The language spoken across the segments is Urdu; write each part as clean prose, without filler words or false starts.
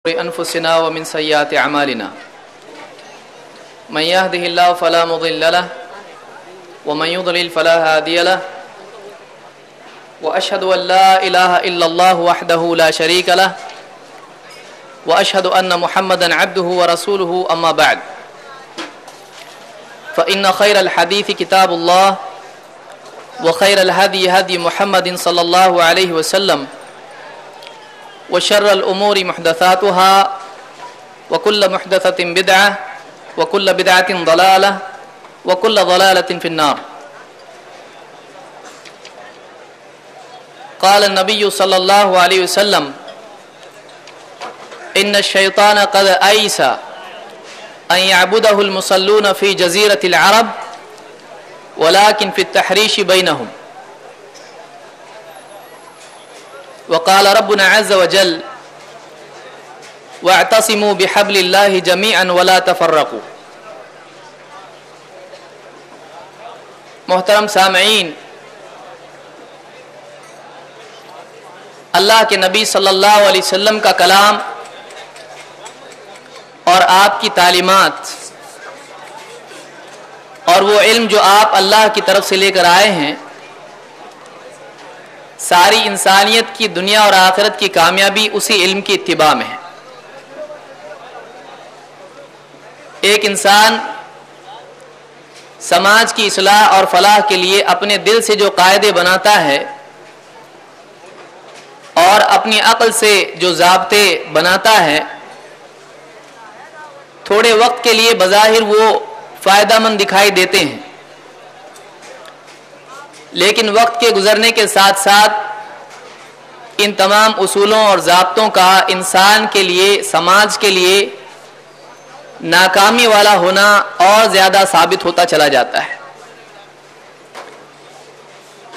أنفسنا ومن سيئات أعمالنا من يهده الله فلا مضل له ومن يضلل فلا هادي له وأشهد أن لا إله إلا الله وحده لا شريك له وأشهد أن محمدا عبده ورسوله أما بعد فإن خير الحديث كتاب الله وخير الهدي هدي محمد صلى الله عليه وسلم وشر الأمور محدثاتها وكل محدثة بدعة وكل بدعة ضلالة وكل ضلالة في النار. قال النبي صلى الله عليه وسلم إن الشيطان قد أيس أن يعبده المصلون في جزيرة العرب ولكن في التحريش بينهم. وقال ربنا عز وجل واعتصموا بحبل الله جميعا ولا تفرقوا. محترم سامعین، اللہ کے نبی صلی اللہ علیہ وسلم کا کلام اور آپ کی تعلیمات اور وہ علم جو آپ اللہ کی طرف سے لے کر آئے ہیں، ساری انسانیت کی دنیا اور آخرت کی کامیابی اسی علم کی اتباع میں ہے۔ ایک انسان سماج کی اصلاح اور فلاح کے لیے اپنے دل سے جو قاعدے بناتا ہے اور اپنی عقل سے جو ضابطے بناتا ہے، تھوڑے وقت کے لیے بظاہر وہ فائدہ مند دکھائی دیتے ہیں، لیکن وقت کے گزرنے کے ساتھ ساتھ ان تمام اصولوں اور ضابطوں کا انسان کے لیے، سماج کے لیے ناکامی والا ہونا اور زیادہ ثابت ہوتا چلا جاتا ہے۔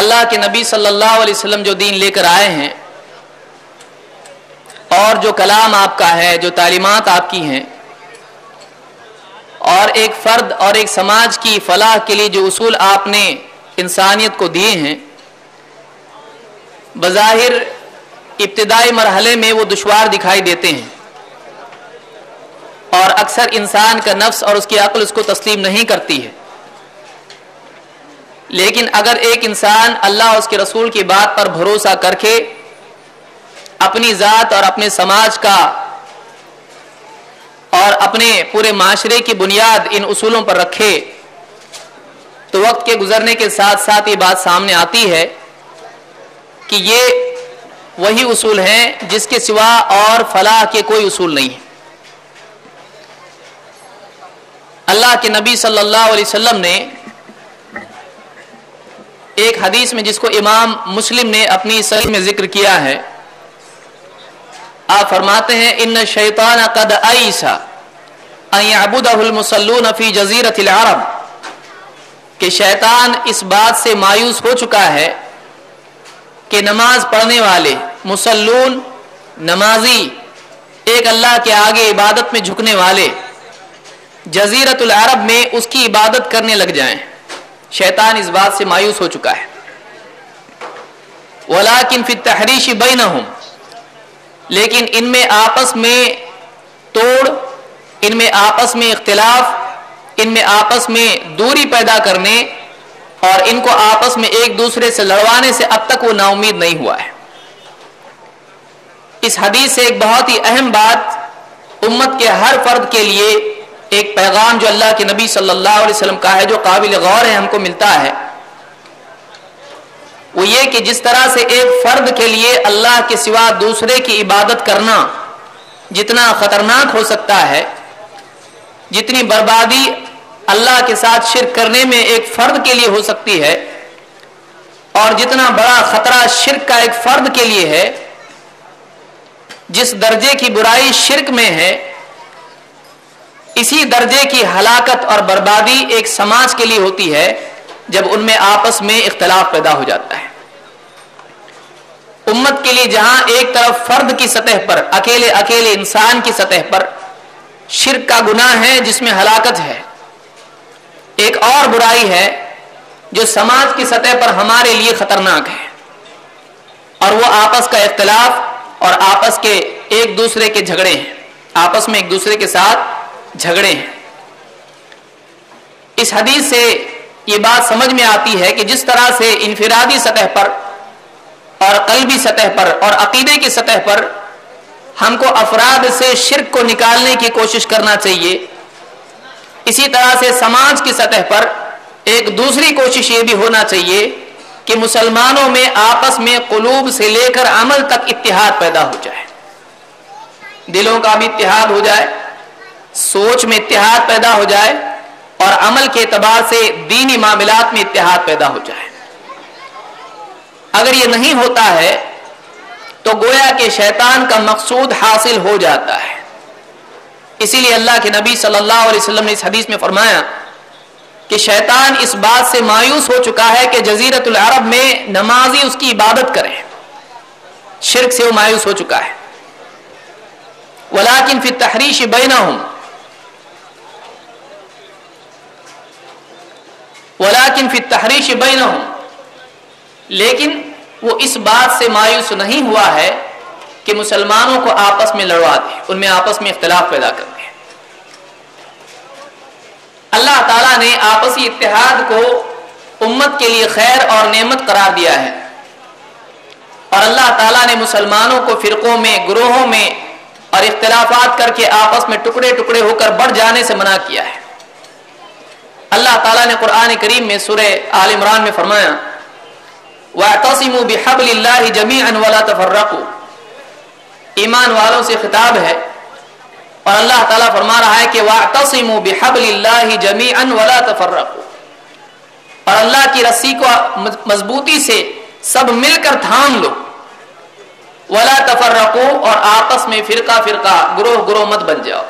اللہ کے نبی صلی اللہ علیہ وسلم جو دین لے کر آئے ہیں اور جو کلام آپ کا ہے، جو تعلیمات آپ کی ہیں، اور ایک فرد اور ایک سماج کی فلاح کے لیے جو اصول آپ نے انسانیت کو دیے ہیں، بظاہر ابتدائی مرحلے میں وہ دشوار دکھائی دیتے ہیں اور اکثر انسان کا نفس اور اس کی عقل اس کو تسلیم نہیں کرتی ہے، لیکن اگر ایک انسان اللہ اور اس کے رسول کی بات پر بھروسہ کر کے اپنی ذات اور اپنے سماج کا اور اپنے پورے معاشرے کی بنیاد ان اصولوں پر رکھے تو وقت کے گزرنے کے ساتھ ساتھ یہ بات سامنے آتی ہے کہ یہ وہی اصول ہیں جس کے سوا اور فلاح کے کوئی اصول نہیں ہیں۔ اللہ کے نبی صلی اللہ علیہ وسلم نے ایک حدیث میں جس کو امام مسلم نے اپنی صحیح میں ذکر کیا ہے، آپ فرماتے ہیں ان الشیطان قد ایس ان یعبدہ المصلون فی جزیرۃ العرب، کہ شیطان اس بات سے مایوس ہو چکا ہے کہ نماز پڑھنے والے مصلون، نمازی، ایک اللہ کے آگے عبادت میں جھکنے والے جزیرۃ العرب میں اس کی عبادت کرنے لگ جائیں۔ شیطان اس بات سے مایوس ہو چکا ہے۔ وَلَٰكِن فِي التَّحْرِيشِ بَيْنَهُمْ، لیکن ان میں آپس میں توڑ، ان میں آپس میں اختلاف، ان میں آپس میں دوری پیدا کرنے اور ان کو آپس میں ایک دوسرے سے لڑوانے سے اب تک وہ نا امید نہیں ہوا ہے۔ اس حدیث سے ایک بہت ہی اہم بات امت کے ہر فرد کے لیے، ایک پیغام جو اللہ کے نبی صلی اللہ علیہ وسلم کا ہے، جو قابل غور ہے، ہم کو ملتا ہے، وہ یہ کہ جس طرح سے ایک فرد کے لیے اللہ کے سوا دوسرے کی عبادت کرنا جتنا خطرناک ہو سکتا ہے، جتنی بربادی اللہ کے ساتھ شرک کرنے میں ایک فرد کے لیے ہو سکتی ہے، اور جتنا بڑا خطرہ شرک کا ایک فرد کے لیے ہے، جس درجے کی برائی شرک میں ہے، اسی درجے کی ہلاکت اور بربادی ایک سماج کے لیے ہوتی ہے جب ان میں آپس میں اختلاف پیدا ہو جاتا ہے۔ امت کے لیے جہاں ایک طرف فرد کی سطح پر، اکیلے انسان کی سطح پر شرک کا گناہ ہے جس میں ہلاکت ہے، ایک اور برائی ہے جو سماج کی سطح پر ہمارے لیے خطرناک ہے، اور وہ آپس کا اختلاف اور آپس کے ایک دوسرے کے جھگڑے ہیں، آپس میں ایک دوسرے کے ساتھ جھگڑے ہیں۔ اس حدیث سے یہ بات سمجھ میں آتی ہے کہ جس طرح سے انفرادی سطح پر اور قلبی سطح پر اور عقیدے کی سطح پر ہم کو افراد سے شرک کو نکالنے کی کوشش کرنا چاہیے، اسی طرح سے سماج کی سطح پر ایک دوسری کوشش یہ بھی ہونا چاہیے کہ مسلمانوں میں آپس میں قلوب سے لے کر عمل تک اتحاد پیدا ہو جائے، دلوں کا بھی اتحاد ہو جائے، سوچ میں اتحاد پیدا ہو جائے اور عمل کے اعتبار سے دینی معاملات میں اتحاد پیدا ہو جائے۔ اگر یہ نہیں ہوتا ہے تو گویا کہ شیطان کا مقصود حاصل ہو جاتا ہے۔ اسی لیے اللہ کے نبی صلی اللہ علیہ وسلم نے اس حدیث میں فرمایا کہ شیطان اس بات سے مایوس ہو چکا ہے کہ جزیرۃ العرب میں نمازی اس کی عبادت کریں، شرک سے وہ مایوس ہو چکا ہے۔ وَلَٰكِن فِي التَّحْرِيشِ بَيْنَهُمْ وَلَٰكِن فِي التَّحْرِيشِ بَيْنَهُمْ، لیکن وہ اس بات سے مایوس نہیں ہوا ہے کہ مسلمانوں کو آپس میں لڑوا دے، ان میں آپس میں اختلاف پیدا کر دے۔ اللہ تعالیٰ نے آپسی اتحاد کو امت کے لیے خیر اور نعمت قرار دیا ہے، اور اللہ تعالیٰ نے مسلمانوں کو فرقوں میں، گروہوں میں اور اختلافات کر کے آپس میں ٹکڑے ٹکڑے ہو کر بڑھ جانے سے منع کیا ہے۔ اللہ تعالیٰ نے قرآن کریم میں سورہ آل عمران میں فرمایا وَاعْتَصِمُوا بِحَبْلِ اللَّهِ جَمِيعًا وَلَا تَفَرَّقُوا، ایمان والوں سے خطاب ہے اور اللہ تعالیٰ فرما رہا ہے کہ وَاعْتَصِمُوا بِحَبْلِ اللَّهِ جَمِيعًا وَلَا تَفَرَّقُوا، اور اللہ کی رسی کو مضبوطی سے سب مل کر تھام لو، وَلَا تَفَرَّقُوا، اور آپس میں فرقہ فرقہ گروہ گروہ مت بن جاؤ،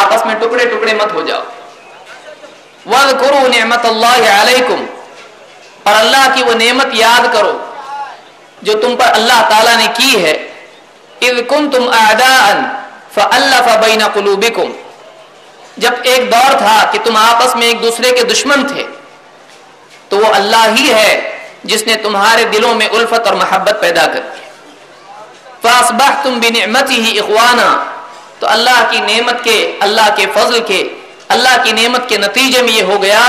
آپس میں ٹکڑے ٹکڑے مت ہو جاؤ۔ وَاذْكُرُوا نِعْمَةَ اللَّهِ عَلَيْكُمْ، اور اللہ کی وہ نعمت یاد کرو جو تم پر اللہ تعالیٰ نے کی ہے، اذ کنتم اعداء فألف بین قلوبکم، جب ایک دور تھا کہ تم آپس میں ایک دوسرے کے دشمن تھے، تو وہ اللہ ہی ہے جس نے تمہارے دلوں میں الفت اور محبت پیدا کر دی۔ فاصبحتم بنعمته اخوانا، تو اللہ کی نعمت کے، اللہ کے فضل کے، اللہ کی نعمت کے نتیجے میں یہ ہو گیا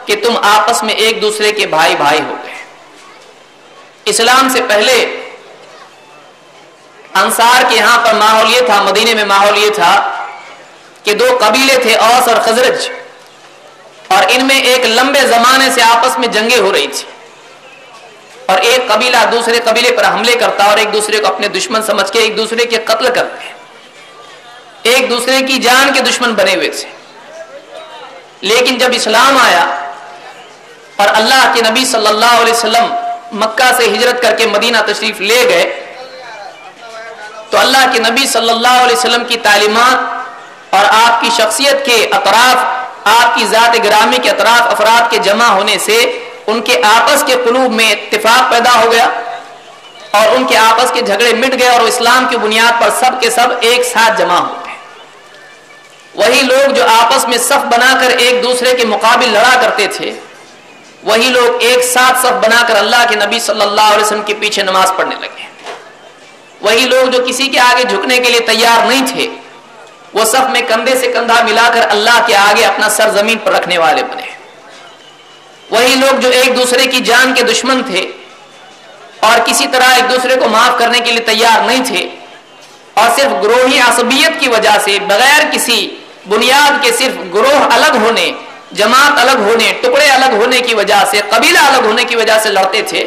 کہ تم آپس میں ایک دوسرے کے بھائی بھائی ہو گئے۔ اسلام سے پہلے انصار کے یہاں پر ماحول یہ تھا، مدینے میں ماحول یہ تھا کہ دو قبیلے تھے، اوس اور خزرج، اور ان میں ایک لمبے زمانے سے آپس میں جنگیں ہو رہی تھی، اور ایک قبیلہ دوسرے قبیلے پر حملے کرتا اور ایک دوسرے کو اپنے دشمن سمجھ کے ایک دوسرے کے قتل کرتے، ایک دوسرے کی جان کے دشمن بنے ہوئے تھے۔ لیکن جب اسلام آیا اور اللہ کے نبی صلی اللہ علیہ وسلم مکہ سے ہجرت کر کے مدینہ تشریف لے گئے، تو اللہ کے نبی صلی اللہ علیہ وسلم کی تعلیمات اور آپ کی شخصیت کے اطراف، آپ کی ذات گرامی کے اطراف افراد کے جمع ہونے سے ان کے آپس کے قلوب میں اتفاق پیدا ہو گیا اور ان کے آپس کے جھگڑے مٹ گئے، اور اسلام کی بنیاد پر سب کے سب ایک ساتھ جمع ہو گئے۔ وہی لوگ جو آپس میں صف بنا کر ایک دوسرے کے مقابل لڑا کرتے تھے، وہی لوگ ایک ساتھ صف بنا کر اللہ کے نبی صلی اللہ علیہ وسلم کے پیچھے نماز پڑھنے لگے۔ وہی لوگ جو کسی کے آگے جھکنے کے لیے تیار نہیں تھے، وہ صف میں کندھے سے کندھا ملا کر اللہ کے آگے اپنا سر زمین پر رکھنے والے بنے۔ وہی لوگ جو ایک دوسرے کی جان کے دشمن تھے اور کسی طرح ایک دوسرے کو معاف کرنے کے لیے تیار نہیں تھے، اور صرف گروہی عصبیت کی وجہ سے، بغیر کسی بنیاد کے، صرف گروہ الگ ہونے، جماعت الگ ہونے، ٹکڑے الگ ہونے کی وجہ سے، قبیلہ الگ ہونے کی وجہ سے لڑتے تھے،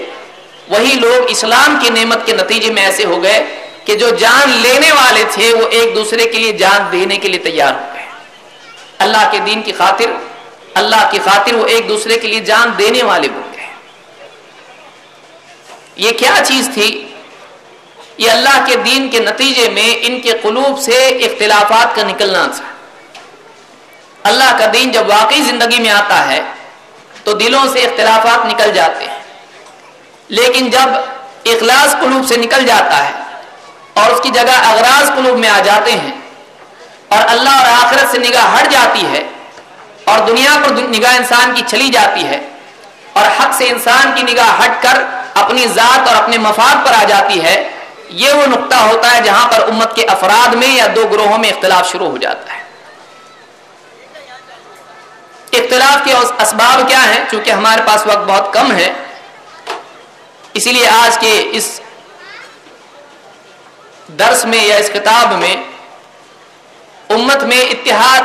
وہی لوگ اسلام کی نعمت کے نتیجے میں ایسے ہو گئے کہ جو جان لینے والے تھے وہ ایک دوسرے کے لیے جان دینے کے لیے تیار ہو گئے۔ اللہ کے دین کی خاطر، اللہ کی خاطر وہ ایک دوسرے کے لیے جان دینے والے بن گئے۔ یہ کیا چیز تھی؟ یہ اللہ کے دین کے نتیجے میں ان کے قلوب سے اختلافات کا نکلنا تھا۔ اللہ کا دین جب واقعی زندگی میں آتا ہے تو دلوں سے اختلافات نکل جاتے ہیں، لیکن جب اخلاص قلوب سے نکل جاتا ہے اور اس کی جگہ اغراض قلوب میں آ جاتے ہیں، اور اللہ اور آخرت سے نگاہ ہٹ جاتی ہے اور دنیا پر نگاہ انسان کی چلی جاتی ہے، اور حق سے انسان کی نگاہ ہٹ کر اپنی ذات اور اپنے مفاد پر آ جاتی ہے، یہ وہ نقطہ ہوتا ہے جہاں پر امت کے افراد میں یا دو گروہوں میں اختلاف شروع ہو جاتا ہے۔ اختلاف کے اسباب کیا ہیں؟ چونکہ ہمارے پاس وقت بہت کم ہے، اسی لیے آج کے اس درس میں یا اس خطاب میں امت میں اتحاد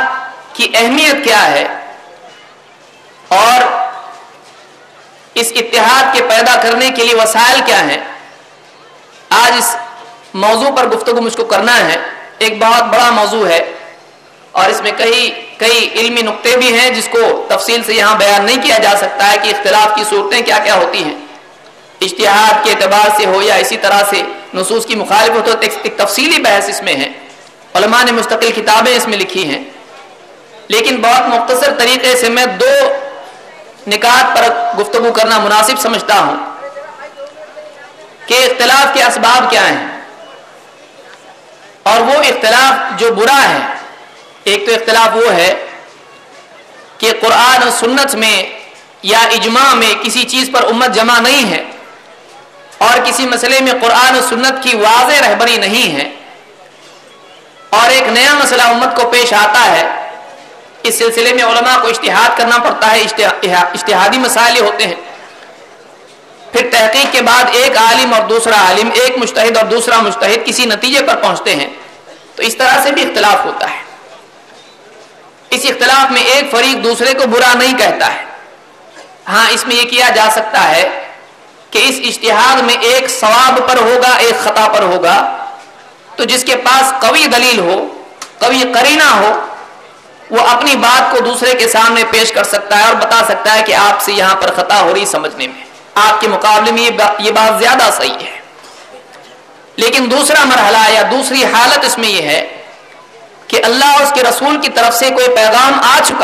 کی اہمیت کیا ہے اور اس اتحاد کے پیدا کرنے کے لیے وسائل کیا ہیں، آج اس موضوع پر گفتگو مجھ کو کرنا ہے۔ ایک بہت بڑا موضوع ہے اور اس میں کئی علمی نقطے بھی ہیں جس کو تفصیل سے یہاں بیان نہیں کیا جا سکتا ہے کہ اختلاف کی صورتیں کیا کیا ہوتی ہیں، اجتہاد کے اعتبار سے ہو یا اسی طرح سے نصوص کی مخالفت ہو، ایک تفصیلی بحث اس میں ہے، علماء نے مستقل کتابیں اس میں لکھی ہیں، لیکن بہت مختصر طریقے سے میں دو نکات پر گفتگو کرنا مناسب سمجھتا ہوں کہ اختلاف کے اسباب کیا ہیں اور وہ اختلاف جو برا ہے۔ ایک تو اختلاف وہ ہے کہ قرآن و سنت میں یا اجماع میں کسی چیز پر امت جمع نہیں ہے اور کسی مسئلے میں قرآن و سنت کی واضح رہبری نہیں ہے اور ایک نیا مسئلہ امت کو پیش آتا ہے، اس سلسلے میں علماء کو اجتہاد کرنا پڑتا ہے، اجتہادی مسائل ہوتے ہیں، پھر تحقیق کے بعد ایک عالم اور دوسرا عالم، ایک مجتہد اور دوسرا مجتہد کسی نتیجے پر پہنچتے ہیں، تو اس طرح سے بھی اختلاف ہوتا ہے۔ اس اختلاف میں ایک فریق دوسرے کو برا نہیں کہتا ہے، ہاں اس میں یہ کیا جا سکتا ہے کہ اس اجتہاد میں ایک صواب پر ہوگا ایک خطا پر ہوگا، تو جس کے پاس قوی دلیل ہو، قوی قرینہ ہو، وہ اپنی بات کو دوسرے کے سامنے پیش کر سکتا ہے اور بتا سکتا ہے کہ آپ سے یہاں پر خطا ہو رہی سمجھنے میں، آپ کے مقابلے میں یہ بات زیادہ صحیح ہے۔ لیکن دوسرا مرحلہ یا دوسری حالت اس میں یہ ہے کہ اللہ اور اس کے رسول کی طرف سے کوئی پیغام آ چکا